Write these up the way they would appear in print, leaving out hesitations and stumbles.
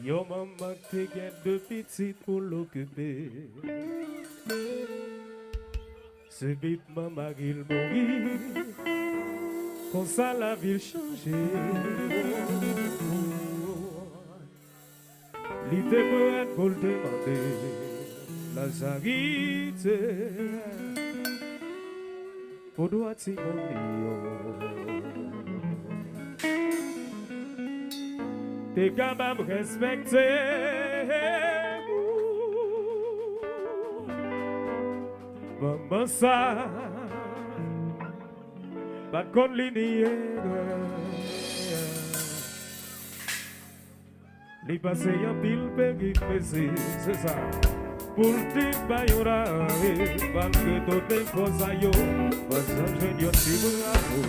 Yo maman te gen deux petites pour l'occuper. Ce vite maman il mourit. Comme ça la ville change. L'idée peut être pour le demander. La charité. Pour doit t'es capable de respecter. Maman ça, pas qu'on l'inier. Les passés en pile péri pesé, c'est ça. Pour le dire, pas y aura parce que toutes les choses à yo, parce que je dis aussi bravo.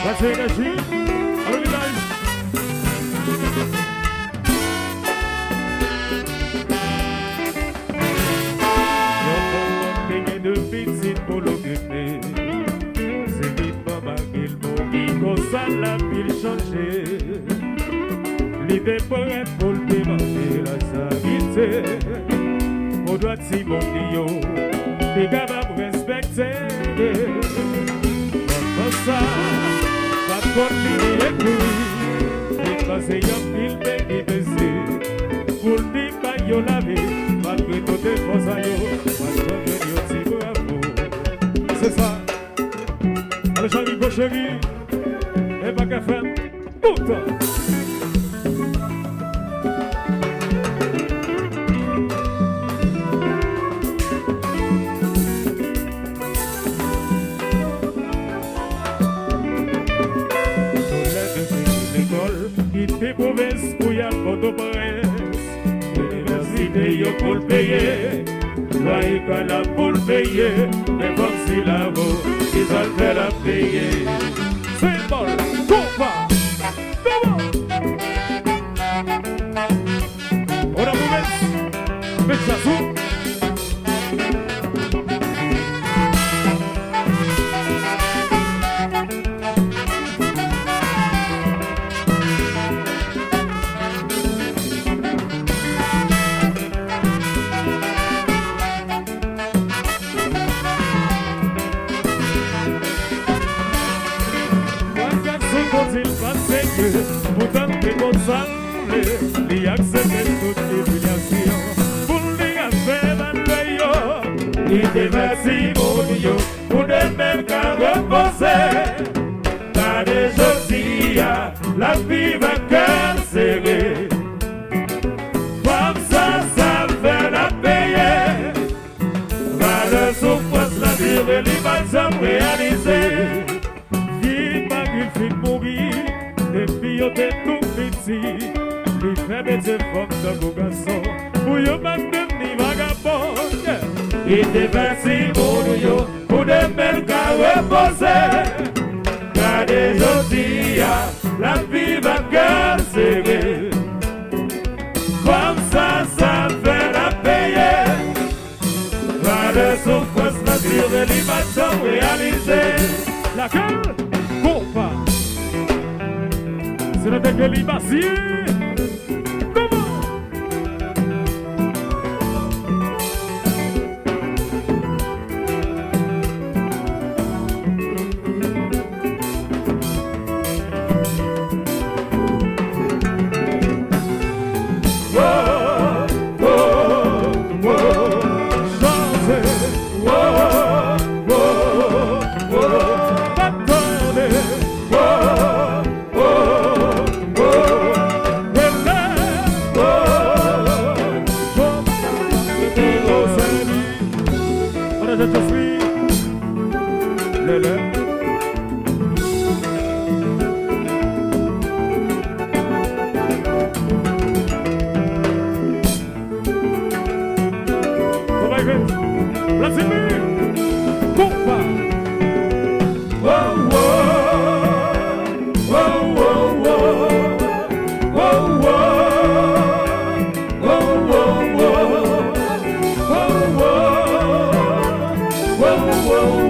That's energy. Organize. Yo maman de petite pour l'occuper. C'est vite maman qu'il mourit. Comme ça la ville changer. L'idée pour être pour le demander la charité. On doit s'y monter. T'es capable de respecter. Ça, pas comme l'idée écrit, et passer un film qui baissé, pour le dire pas yo lavé, malgré toutes les forces à yo, moi je dis aussi bravo. C'est ça, allez chérie, chérie, et pas qu'à faire tout. T'es mauvaise pour y aller au presse. L'université yo pour le payer. Loyer la pour le payer. Mais comme si la vaut, ils ont fait la payer. C'est bon, compas. C'est bon. On a mauvaise. Faites ça sous. Pourtant que González lui accepte toute humiliation. Pour lui faire un il déverse mon pour de même qu'à reposer. Pas de josia, la vie va cœur serré. Comme ça fait la payer. Va le souffrance, la vie, les balsams réalisés. Vie malgré le mourir. Depuis yo t'es tout petit, les frères de tes femmes de beaux garçons, pour yo pas devenir vagabond. Il te verse pour yo, pour de belles qu'à reposer. Car des aujourd'hui, la vie va cœur serré. Comme ça fait la payer. Pas de souffrance, la durée, l'image réalisée. Laquelle? Compas. C'est notre célibataire. Comment? Whoa.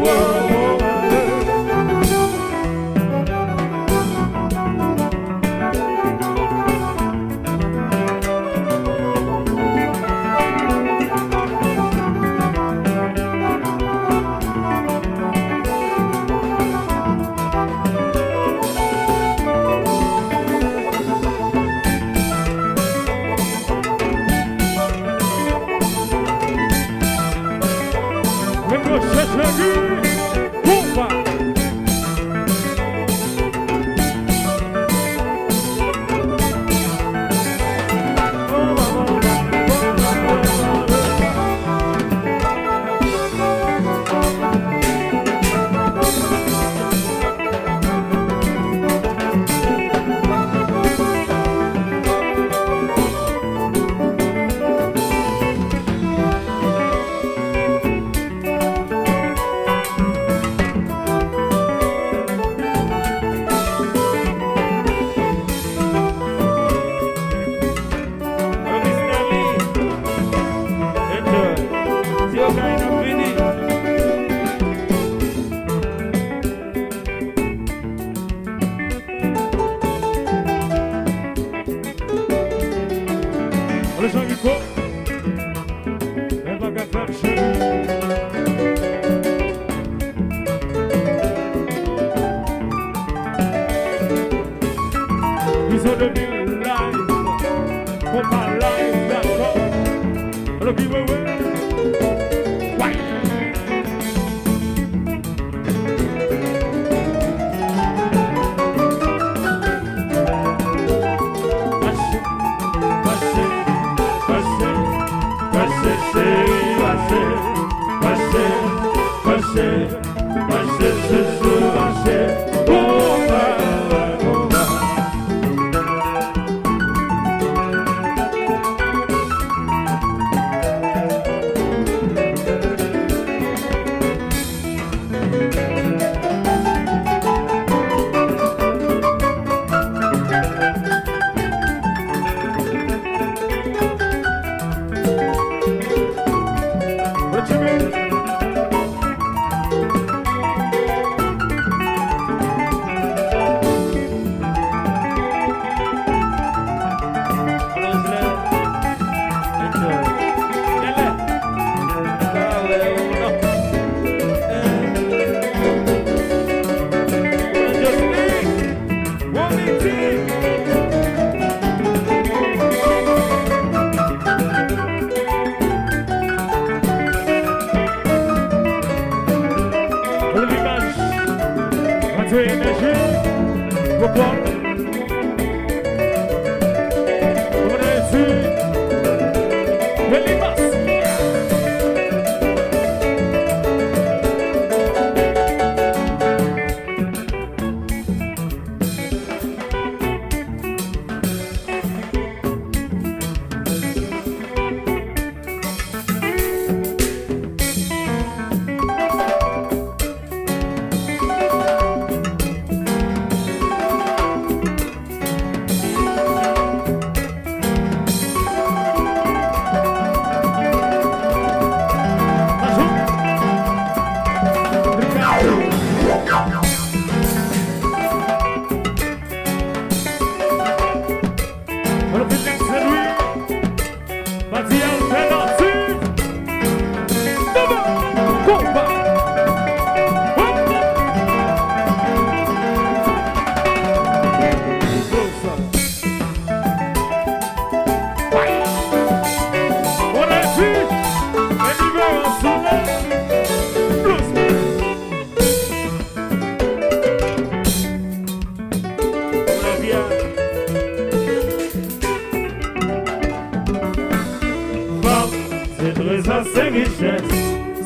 C'est richesse,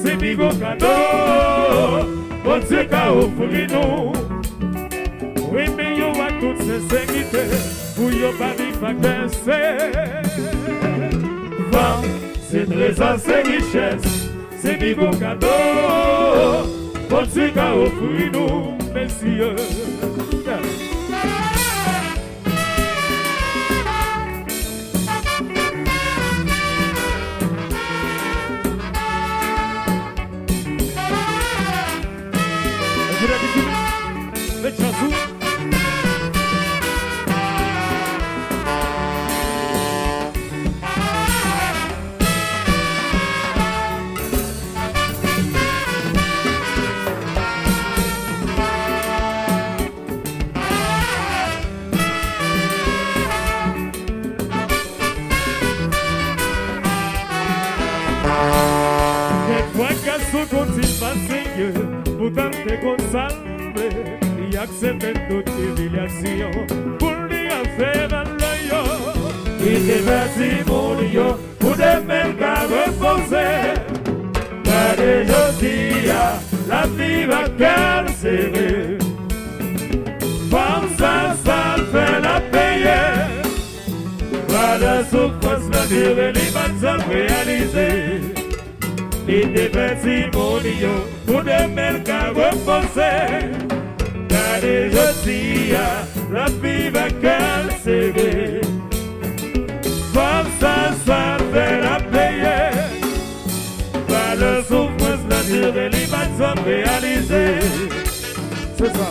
c'est bigo cadeau, bon Dieu qu'a offert nous. Oui, mais yo a toute sincérité, pour yo pas vivre à baisser. C'est trésor, c'est richesse, c'est bigo cadeau, bon Dieu qu'a offert nous, messieurs. garçon continue passer, pourtant t'es consolé, il accepte toute humiliation, pour lui en faire dans l'œil. Il est parti mon yo, pour des mêmes qu'à reposer. Car aujourd'hui, la vie va calcer. Comme ça fait la payer. Pas de souffrance, la durée, les bonnes réalisées. Il est parti mon yo, pour des mêmes qu'à reposer. Car aujourd'hui, la vie va calcer. Comme ça fait la payer. Pas de souffrance, la durée, les bonnes réalisées. C'est ça.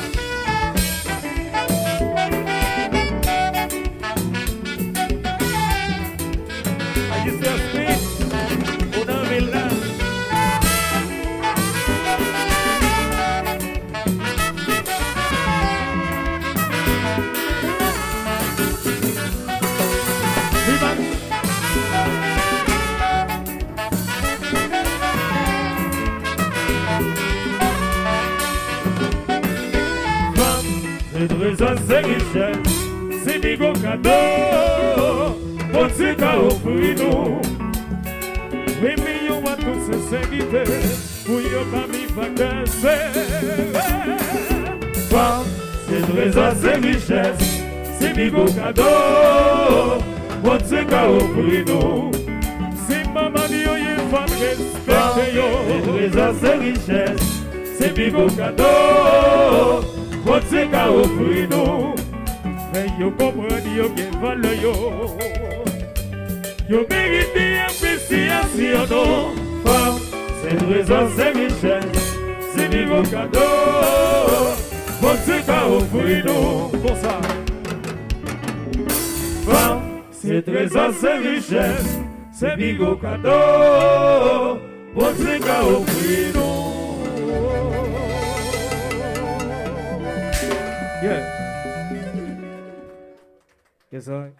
C'est richesse, c'est des gros cadeaux, pour ce qu'a offert nous. Oui, mais on va tous se servir, pour y pas mis vacances. Femme, c'est trésor, c'est richesse, c'est des gros cadeaux, pour ce qu'a offert nous. Si maman dit, oh, il faut respecter, c'est trésor, c'est richesse, c'est des gros cadeaux. Votre qu'a offert nous, mais yo comprend yo gen valeur yo. Yo mérite appréciation non. Femme, c'est trésor, c'est richesse, c'est niveau cadeau. Votre qu'a offert nous, pour ça. Femme, c'est trésor, c'est richesse, c'est niveau cadeau. Votre qu'a offert nous. Yeah. Yes, I.